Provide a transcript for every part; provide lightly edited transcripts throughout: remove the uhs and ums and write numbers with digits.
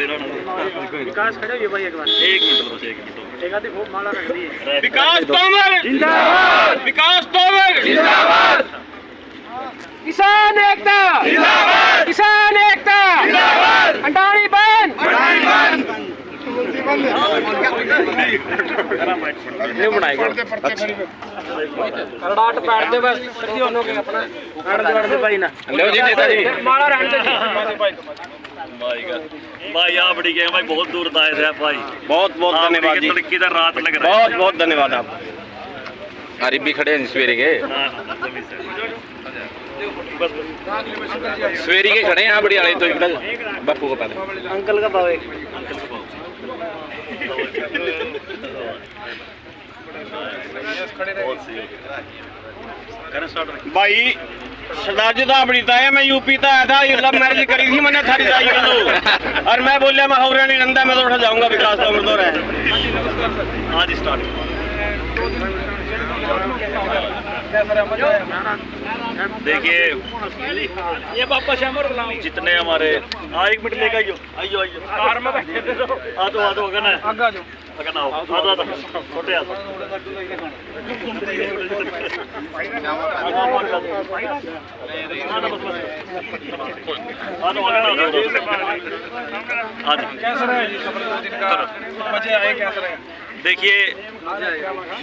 विकास खड़े हुए भाई एक बार। एक मिनट बस, एक मिनट। एक आधी खूब माला रख दी है। विकास तोमर जिंदाबाद, विकास तोमर जिंदाबाद, किसान एकता जिंदाबाद, किसान एकता जिंदाबाद, अंडानी बंद, अंडानी बंद। नहीं बनाएगा करडाट पैर दे बस सही होनो के अपना पैर दे भाई ना लो जी नेताजी माला रहने दे भाई आप बड़ी गए भाई, बहुत दूर आए थे भाई, बहुत बहुत धन्यवाद जी, तड़की का रात लग रहा बहुत बहुत धन्यवाद आप अरे भी खड़े हैं सवेरे के सवेरे के खड़े हैं आप बड़ी वाले तो बापू को पता अंकल का भाव भाई सरदार जी तो बड़ी था मैं यूपी तो आया था, ये लव मैरिज करी थी मैंने थारी दाई को और मैं बोलिया मैं हौरा नहीं रंदा, मैं तो उठा जाऊंगा विकास तो मर्दो रहे आज स्टार्ट। देखिए ये पापा श्यामर जितने हमारे एक मिनट लेकर आइयो आइयो आइयो कार में बैठे थे तो आ दो अगर ना आगा जो अगर ना आ दो छोटे आ दो कैसा रहा जी खबर दो दिन का मजे आए कैसा रहे? देखिए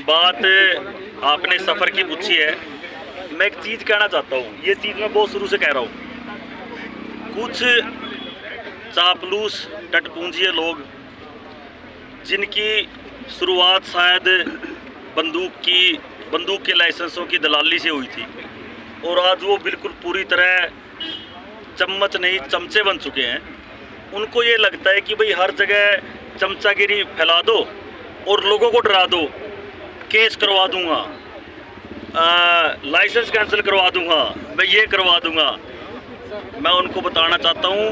बात आपने सफ़र की पूछी है, मैं एक चीज़ कहना चाहता हूँ, ये चीज़ मैं बहुत शुरू से कह रहा हूँ। कुछ चापलूस टटपूंजिए लोग जिनकी शुरुआत शायद बंदूक के लाइसेंसों की दलाली से हुई थी और आज वो बिल्कुल पूरी तरह चम्मच नहीं चमचे बन चुके हैं। उनको ये लगता है कि भाई हर जगह चमचागिरी फैला दो और लोगों को डरा दो, केस करवा दूंगा, लाइसेंस कैंसिल करवा दूंगा, मैं ये करवा दूंगा। मैं उनको बताना चाहता हूँ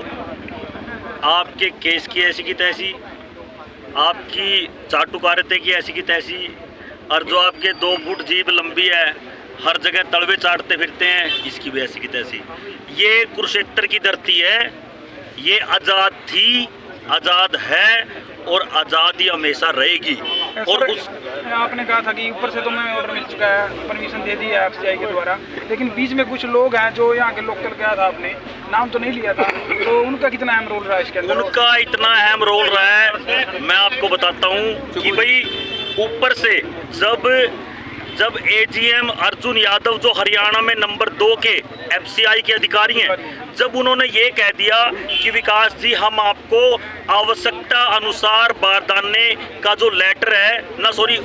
आपके केस की ऐसी की तैसी, आपकी चाटुकारिता की ऐसी की तैसी, और जो आपके 2 फुट जीभ लंबी है हर जगह तलवे चाटते फिरते हैं, इसकी भी ऐसी की तैसी। ये कुरुक्षेत्र की धरती है, ये आज़ाद थी, आज़ाद है और आज़ादी हमेशा रहेगी। और उस आपने कहा था कि ऊपर से तो मैं ऑर्डर मिल चुका है, परमिशन दे दी है एफसीआई के द्वारा, लेकिन बीच में कुछ लोग हैं जो यहाँ के लोकल गया था, आपने नाम तो नहीं लिया था, तो उनका कितना अहम रोल रहा है इसके अंदर? उनका इतना अहम रोल रहा है, मैं आपको बताता हूँ कि भाई ऊपर से जब एजीएम अर्जुन यादव जो हरियाणा में नंबर 2 के एफसीआई के अधिकारी हैं, जब उन्होंने ये कह दिया कि विकास जी हम आपको आवश्यकता अनुसार बारदाने का जो लेटर है ना, सॉरी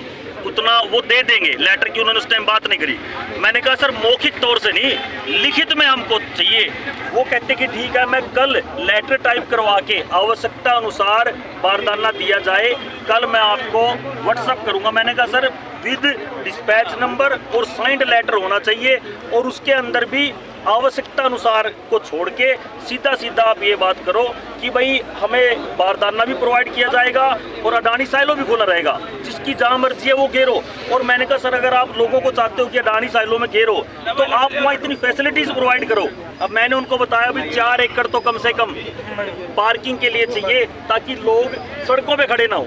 उतना वो दे देंगे, लेटर की उन्होंने उस टाइम बात नहीं करी। मैंने कहा सर मौखिक तौर से नहीं, लिखित में हमको चाहिए। वो कहते कि ठीक है मैं कल लेटर टाइप करवा के आवश्यकता अनुसार बारदाना दिया जाए, कल मैं आपको व्हाट्सअप करूंगा। मैंने कहा सर विद डिस्पैच नंबर और साइंड लेटर होना चाहिए, और उसके अंदर भी आवश्यकता अनुसार को छोड़ के सीधा आप ये बात करो कि भाई हमें बारदाना भी प्रोवाइड किया जाएगा और अडानी साइलो भी खुला रहेगा, जिसकी जहाँ मर्जी है वो घेरो। और मैंने कहा सर अगर आप लोगों को चाहते हो कि अडानी साइलो में घेरो तो आप वहाँ इतनी फैसिलिटीज़ प्रोवाइड करो। अब मैंने उनको बताया भी 4 एकड़ तो कम से कम पार्किंग के लिए चाहिए, ताकि लोग सड़कों पर खड़े ना हो,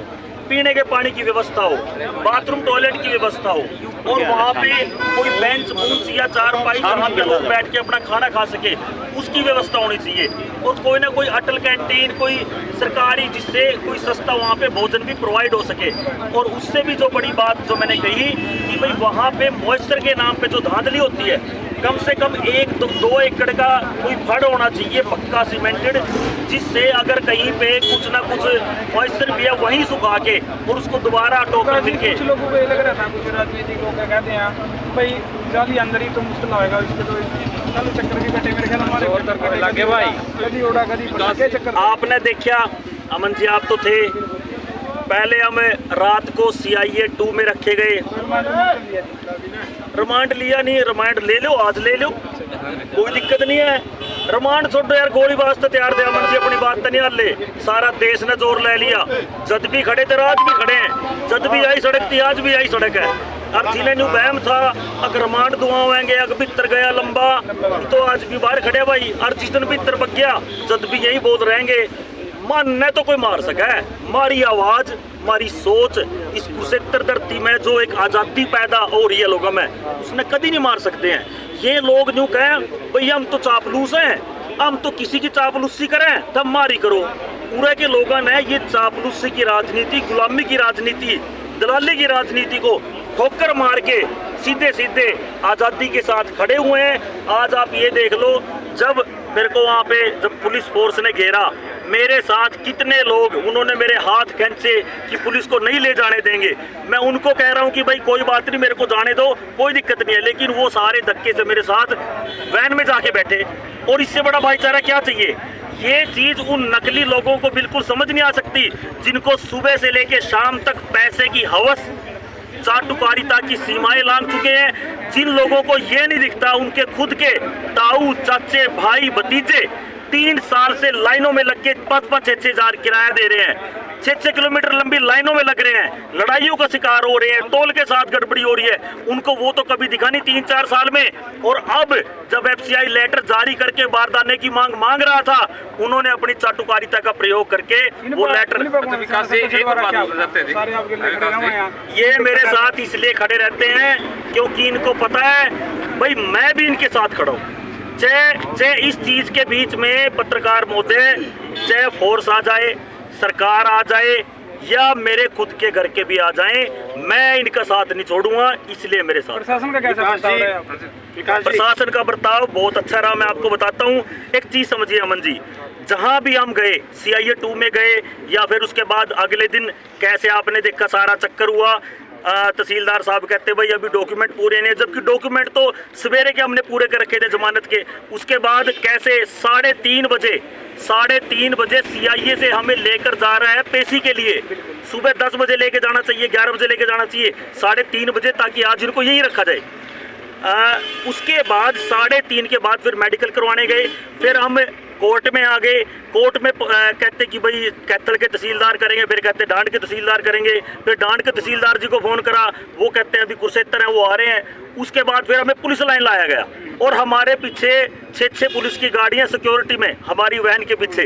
पीने के पानी की व्यवस्था हो, बाथरूम टॉयलेट की व्यवस्था हो, और वहाँ पे कोई बेंच बूंच या चारपाई जहाँ पे लोग बैठ के अपना खाना खा सके उसकी व्यवस्था होनी चाहिए, और कोई ना कोई अटल कैंटीन कोई सरकारी जिससे कोई सस्ता वहाँ पे भोजन भी प्रोवाइड हो सके। और उससे भी जो बड़ी बात जो मैंने कही कि भाई वहाँ पे मॉइस्चर के नाम पे जो धांधली होती है, कम से कम 1-2 एकड़ का कोई फड़ होना चाहिए पक्का सीमेंटेड, जिससे अगर कहीं पे कुछ ना कुछ मॉइस्चर भी है वहीं सुखा के और उसको दोबारा टोकर मिलके। कुछ लोगों को ये लग रहा था, कुछ राजनीतिक लोग कहते हैं भाई जाली अंदर ही तो मुश्किल होगा, इसके तो चालू चक्कर के कटे मेरे ख्याल हमारे और लगे भाई कभी उड़ा कभी चक्कर। आपने देखा अमन जी, आप तो थे पहले, हम रात को CIA 2 में रखे गए, रिमांड लिया नहीं, रिमांड ले लो आज ले लो, कोई दिक्कत नहीं है, रिमांड छोड़ो यार, गोली वास्ते तैयार थे अमन जी, अपनी बात तो नहीं हल्ले, सारा देश ने जोर ले लिया, जद भी खड़े थे आज भी खड़े हैं, जद भी आई सड़क थी आज भी आई सड़क है। अब जिन्हें न्यू बहम था अगर रिमांड दुआएंगे अगर भीतर गया लंबा तो आज भी बाहर खड़े भाई, और जिस दिन भीतर बग गया जद भी यही बोल रहेंगे मानने तो कोई मार सका है, मारी आवाज, मारी सोच, इस कुरुक्षेत्र धरती में जो एक आजादी पैदा हो रही है लोगों में, उसने कभी नहीं मार सकते हैं। ये लोग यूं कहें भाई हम तो चापलूस हैं, हम तो किसी की चापलूसी करें तब मारी करो। पूरे के लोगों ने ये चापलूसी की राजनीति, गुलामी की राजनीति, दलाली की राजनीति को ठोकर मार के सीधे सीधे आज़ादी के साथ खड़े हुए हैं। आज आप ये देख लो, जब मेरे को वहाँ पे जब पुलिस फोर्स ने घेरा, मेरे साथ कितने लोग, उन्होंने मेरे हाथ खींचे कि पुलिस को नहीं ले जाने देंगे। मैं उनको कह रहा हूँ कि भाई कोई बात नहीं, मेरे को जाने दो, कोई दिक्कत नहीं है, लेकिन वो सारे धक्के से मेरे साथ वैन में जाके बैठे। और इससे बड़ा भाईचारा क्या चाहिए? ये चीज़ उन नकली लोगों को बिल्कुल समझ नहीं आ सकती, जिनको सुबह से लेके शाम तक पैसे की हवस, चाटुकारिता की सीमाएं लांघ चुके हैं। जिन लोगों को ये नहीं दिखता, उनके खुद के ताऊ, चाचे, भाई, भतीजे 3 साल से लाइनों में लग के 5-5, 6-6 हजार किराया दे रहे हैं, 6-6 किलोमीटर लंबी लाइनों में लग रहे हैं, लड़ाइयों का शिकार हो रहे हैं, तोल के साथ गड़बड़ी हो रही है। उनको वो तो कभी दिखा नहीं 3-4 साल में। और अब जब FCI लेटर जारी करके बारदाने की मांग रहा था, उन्होंने अपनी चाटुकारिता का प्रयोग करके वो लेटर, ये मेरे साथ इसलिए खड़े रहते हैं क्योंकि इनको पता है भाई मैं भी इनके साथ खड़ा हूँ। चाहे इस चीज के बीच में पत्रकार महोदय, चाहे फोर्स आ जाए, सरकार आ जाए, या मेरे खुद के घर के भी आ जाएं, मैं इनका साथ नहीं छोड़ूंगा। इसलिए मेरे साथ प्रशासन का कैसा बर्ताव रहा है? प्रशासन का बर्ताव बहुत अच्छा रहा। मैं आपको बताता हूँ, एक चीज समझिए अमन जी, जहाँ भी हम गए, CIA 2 में गए, या फिर उसके बाद अगले दिन कैसे आपने देखा सारा चक्कर हुआ, तहसीलदार साहब कहते भाई अभी डॉक्यूमेंट पूरे नहीं, जबकि डॉक्यूमेंट तो सवेरे के हमने पूरे कर रखे थे जमानत के। उसके बाद कैसे 3:30 बजे CIA से हमें लेकर जा रहा है पेशी के लिए। सुबह 10 बजे लेके जाना चाहिए, 11 बजे लेके जाना चाहिए, 3:30 बजे, ताकि आज इनको यहीं रखा जाए। उसके बाद 3:30 के बाद फिर मेडिकल करवाने गए, फिर हम कोर्ट में आ गए। कोर्ट में कहते कि भाई कैथल के तहसीलदार करेंगे, फिर कहते डांड के तहसीलदार करेंगे, फिर डांड के तहसीलदार जी को फ़ोन करा, वो कहते हैं अभी कुरुक्षेत्र हैं, वो आ रहे हैं। उसके बाद फिर हमें पुलिस लाइन लाया गया और हमारे पीछे 6 पुलिस की गाड़ियां सिक्योरिटी में, हमारी वैन के पीछे।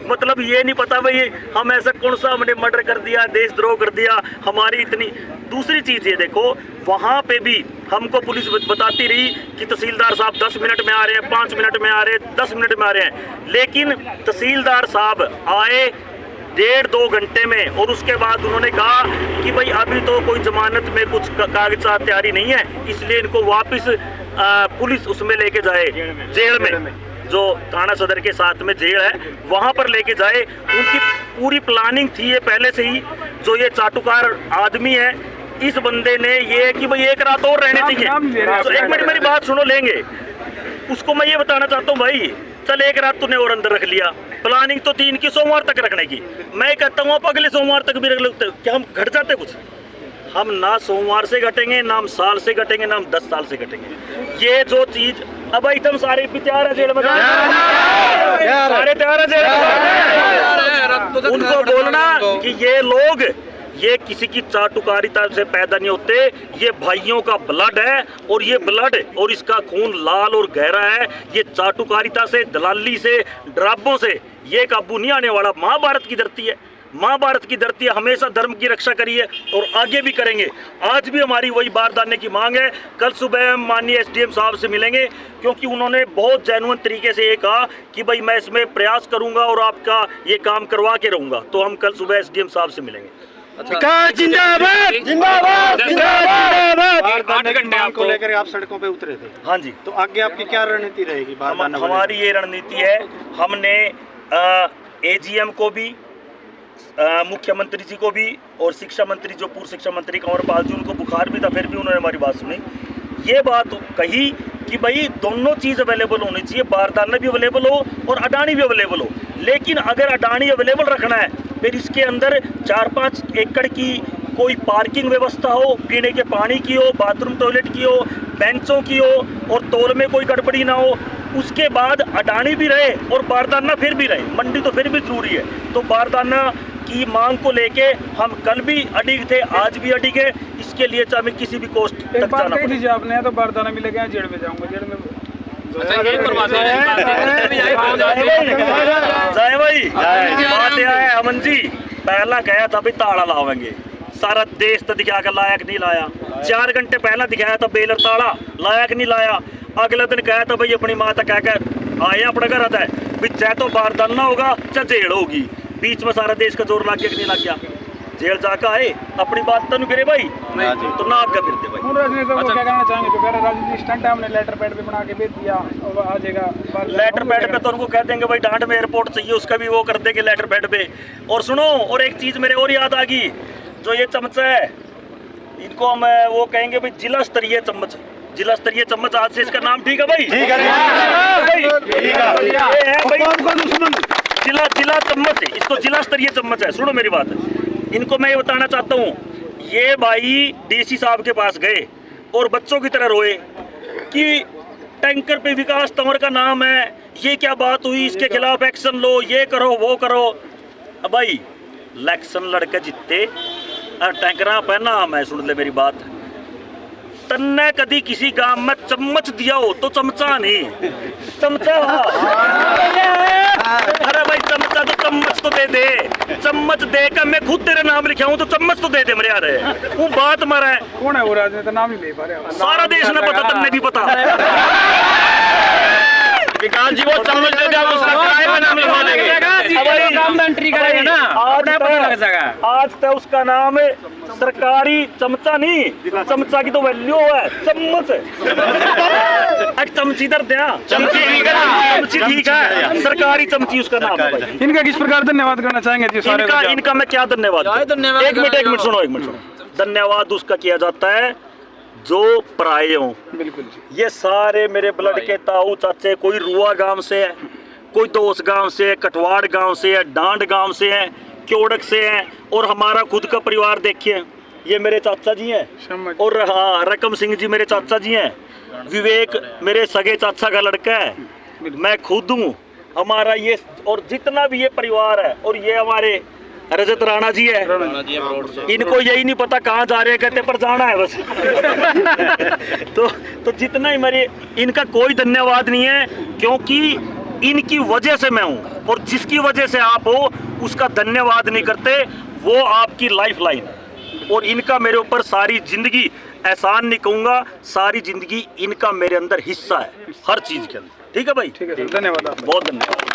मतलब ये नहीं पता भाई हम ऐसा कौन सा हमने मर्डर कर दिया, देशद्रोह कर दिया, हमारी इतनी। दूसरी चीज़ ये देखो, वहाँ पे भी हमको पुलिस बताती रही कि तहसीलदार साहब 10 मिनट में आ रहे हैं, 5 मिनट में आ रहे हैं, 10 मिनट में आ रहे हैं, लेकिन तहसीलदार साहब आए 1.5-2 घंटे में। और उसके बाद उन्होंने कहा कि भाई अभी तो कोई जमानत में कुछ कागजात तैयारी नहीं है, इसलिए इनको वापस पुलिस उसमें लेके जाए, जेल में, जो थाना सदर के साथ में जेल है, वहाँ पर लेके जाए। उनकी पूरी प्लानिंग थी ये पहले से ही। जो ये चाटुकार आदमी है, इस बंदे ने ये कि भाई एक रात और रहने चाहिए, तो एक मिनट मेरी बात सुनो, लेंगे उसको। मैं ये बताना चाहता हूँ भाई, चल एक रात तूने और अंदर रख लिया, प्लानिंग तो 3 की, सोमवार तक रखने की। मैं कहता हूँ आप अगले सोमवार तक भी रख लेते, क्या हम घट जाते कुछ? हम ना सोमवार से घटेंगे, ना हम साल से घटेंगे, ना हम 10 साल से घटेंगे। ये जो चीज अब भाई तुम सारे तैयार है जेल में, सारे तैयार है जेल में। उनको बोलना कि ये लोग, ये किसी की चाटुकारिता से पैदा नहीं होते, ये भाइयों का ब्लड है, और ये ब्लड और इसका खून लाल और गहरा है। ये चाटुकारिता से, दलाली से, ड्राबों से ये काबू नहीं आने वाला। महाभारत की धरती है, महाभारत की धरती है, हमेशा धर्म की रक्षा करी है और आगे भी करेंगे। आज भी हमारी वही बारदाने की मांग है। कल सुबह हम माननीय SDM साहब से मिलेंगे, क्योंकि उन्होंने बहुत जेन्युइन तरीके से ये कहा कि भाई मैं इसमें प्रयास करूंगा और आपका ये काम करवा के रहूँगा। तो हम कल सुबह SDM साहब से मिलेंगे। विकास जिंदाबाद, जिंदाबाद, जिंदाबाद। 8 घंटे को लेकर आप सड़कों पे उतरे थे। हाँ जी। तो आगे आपकी क्या रणनीति रहेगी? हमारी ये रणनीति है, हमने AGM को भी, मुख्यमंत्री जी को भी, और शिक्षा मंत्री, जो पूर्व शिक्षा मंत्री कंवरपाल जी, उनको बुखार भी था, फिर भी उन्होंने हमारी बात सुनी। ये बात कही कि भाई दोनों चीज़ अवेलेबल होनी चाहिए, बारदाना भी अवेलेबल हो और अडानी भी अवेलेबल हो। लेकिन अगर अडानी अवेलेबल रखना है, फिर इसके अंदर 4-5 एकड़ की कोई पार्किंग व्यवस्था हो, पीने के पानी की हो, बाथरूम टॉयलेट की हो, बेंचों की हो, और तोल में कोई गड़बड़ी ना हो। उसके बाद अडानी भी रहे और बारदाना फिर भी रहे, मंडी तो फिर भी जरूरी है। तो बारदाना की मांग को लेके हम कल भी अडिग थे, आज भी अडिग है। इसके लिए चाहे किसी भी कोस्ट तक जाना पड़े। आपने तो बारदाना मिलेगा, जेल में जाऊंगा, जेल में जय भाई, बात अमन जी पहला कहा था भाई ताड़ा लावेंगे, सारा देश तो दिखा कर लाया कि नहीं लाया। 4 घंटे पहला दिखाया था बेलर ताड़ा, लाया कि नहीं लाया। अगले दिन कहा था भाई अपनी माता कह कर आए अपने घर आता है भी चाहे तो बारदाना होगा चाहे जेल होगी, बीच में सारा देश का जोर लग गया कि नहीं लग गया। जेल जाकर आए अपनी बात तो नहीं करे भाई, तो ना आगे फिरते भाई। उन राजनेताओं को क्या कहना चाहेंगे जो कह रहे राजनीति स्टंट है, हमने लेटर पैड पे बना के भेज दिया और आ जाएगा लेटर पैड पे तो उनको कह देंगे भाई डांट में एयरपोर्ट चाहिए, उसका भी वो कर देंगे लेटर पैड पे। और सुनो और एक चीज मेरे और याद आ गई, जो ये चमचा है इनको हम वो कहेंगे भाई जिला स्तरीय चम्मच, जिला स्तरीय चम्मच आज से इसका नाम ठीक है भाई, ठीक है जिला चम्मच है, इसको जिला स्तरीय चम्मच है। सुनो मेरी बात, इनको मैं ये बताना चाहता हूँ, ये भाई डीसी साहब के पास गए और बच्चों की तरह रोए कि टैंकर पे विकास तंवर का नाम है, ये क्या बात हुई, इसके खिलाफ एक्शन लो, ये करो वो करो। अब भाई इलेक्शन लड़के जीते और टैंकरा पे नाम है, सुन ले मेरी बात, तन्ने कदी किसी गांव में चम्मच दिया हो तो चमचा नहीं, चमचा अरे भाई चमचा तो चम्मच तो दे दे, चम्मच देकर मैं खुद तेरा नाम लिखा हूँ तो चम्मच तो दे दे मेरे यार। वो बात मरा है, कौन है वो राजनेता, नाम ही ले पा रहे सारा देश ने पता, तन्ने भी पता। विकास जी वो चम्मच दे दिया, उसका किराए में नाम लिखवा देंगे, काम में एंट्री करेंगे ना, आज पता लग जाएगा। आज तक उसका नाम सरकारी चमचा नहीं, चमचा की तो वैल्यू है चम्मच। एक चमची दर दिया, चमची ठीक है, सरकारी चमची उसका नाम है भाई। इनका किस प्रकार धन्यवाद करना चाहेंगे जी सारे इनका मैं क्या धन्यवाद, एक मिनट सुनो, एक मिनट सुनो। धन्यवाद उसका किया जाता है जो पराये हों, बिल्कुल जी। ये सारे मेरे ब्लड के ताऊ चाचे, कोई रुआ गांव से है, कोई दोस गांव से है, कटवाड़ गांव से है, डांड गांव से है, क्योड़क से हैं, और हमारा खुद का परिवार देखिए, ये मेरे चाचा जी हैं, और हाँ रकम सिंह जी मेरे चाचा जी हैं, विवेक मेरे सगे चाचा का लड़का है, मैं खुद हूँ, हमारा ये और जितना भी ये परिवार है, और ये हमारे रजत राणा जी है, इनको यही नहीं पता कहाँ जा रहे हैं, कहते पर जाना है बस। तो जितना ही मेरे, इनका कोई धन्यवाद नहीं है, क्योंकि इनकी वजह से मैं हूँ, और जिसकी वजह से आप हो उसका धन्यवाद नहीं करते, वो आपकी लाइफ लाइन है। और इनका मेरे ऊपर सारी जिंदगी, एहसान नहीं कहूँगा, सारी जिंदगी इनका मेरे अंदर हिस्सा है हर चीज़ के अंदर। ठीक है भाई, ठीक है, धन्यवाद। बहुत धन्यवाद।